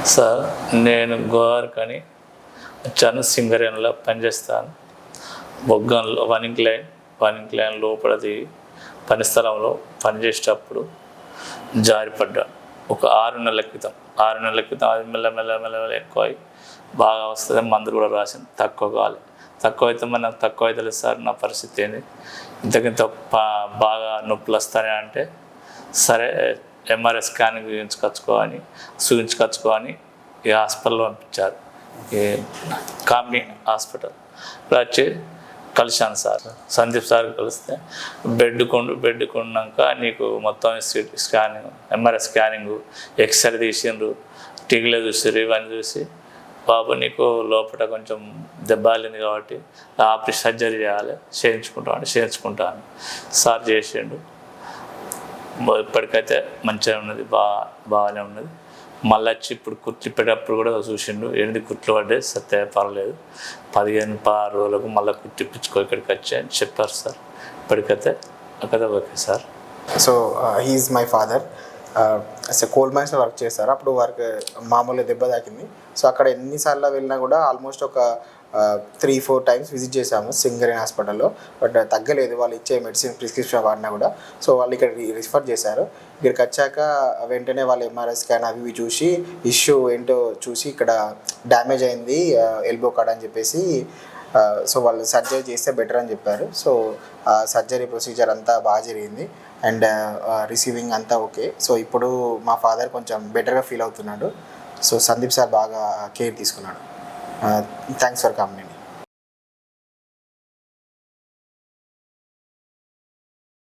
Sir నేను గోవార్కని వచ్చాను. సింగరేణిలో పనిచేస్తాను. బొగ్గంలో వనింగ్ లైన్ లోపలది పని స్థలంలో పనిచేసేటప్పుడు జారిపడ్డా. ఒక 6 నెలల క్రితం అది మెల్ల ఎక్కువ బాగా వస్తుంది. మందులు కూడా రాసింది, తక్కువ కావాలి. తక్కువ అయితే మరి నాకు తక్కువ అవుతుంది సార్, నా పరిస్థితి ఏంది, ఇంతకింత బాగా నొప్పులు వస్తాయి అంటే సరే ఎంఆర్ఐ స్కానింగ్ చూపించుకొచ్చుకొని ఈ హాస్పిటల్లో పంపించారు, ఈ కామినీ హాస్పిటల్. వచ్చి కలిశాను సార్, సందీప్ సార్ కలిస్తే బెడ్ కొన్నాక నీకు మొత్తం స్కానింగ్, ఎంఆర్ఐ స్కానింగ్, ఎక్స్రే తీసిండ్రు, టీవీలో చూసారు. ఇవన్నీ చూసి బాబు నీకు లోపల కొంచెం దెబ్బలింది కాబట్టి ఆపరేషన్ సర్జరీ చేయించుకుంటాను సార్ చేసిండు. ఇప్పటికైతే మంచిగా ఉన్నది, బాగానే ఉన్నది. మళ్ళీ వచ్చి ఇప్పుడు కుట్లు పెట్టేటప్పుడు కూడా చూసిండు, 8 కుట్లు పడ్డాయి, సత్తే పర్లేదు, 15-16 రోజులకు మళ్ళీ కుట్లు ఇప్పించుకో ఇక్కడికి వచ్చి అని చెప్పారు సార్. ఇప్పటికైతే అక్కడ okay sir. So he is my father. Coal మైన్స్లో వర్క్ చేస్తారు. అప్పుడు వారికి మామూలుగా దెబ్బ తాకింది. సో అక్కడ ఎన్నిసార్లు వెళ్ళినా కూడా ఆల్మోస్ట్ ఒక 3-4 టైమ్స్ విజిట్ చేశాము సింగరేణి హాస్పిటల్లో. బట్ తగ్గలేదు, వాళ్ళు ఇచ్చే మెడిసిన్ ప్రిస్క్రిప్షన్ వాడినా కూడా. సో వాళ్ళు ఇక్కడ రిఫర్ చేశారు. ఇక్కడికి వచ్చాక వెంటనే వాళ్ళు ఎంఆర్ఐ స్కాన్ అవి చూసి ఇష్యూ ఏంటో చూసి ఇక్కడ డ్యామేజ్ అయింది ఎల్బో కాడ అని చెప్పేసి, సో వాళ్ళు సర్జరీ చేస్తే బెటర్ అని చెప్పారు. సో సర్జరీ ప్రొసీజర్ అంతా బాగా జరిగింది అండ్ రిసీవింగ్ అంతా ఓకే. సో ఇప్పుడు మా ఫాదర్ కొంచెం బెటర్గా ఫీల్ అవుతున్నాడు. సో సందీప్ సార్ బాగా కేర్ తీసుకున్నాడు. Thanks for coming.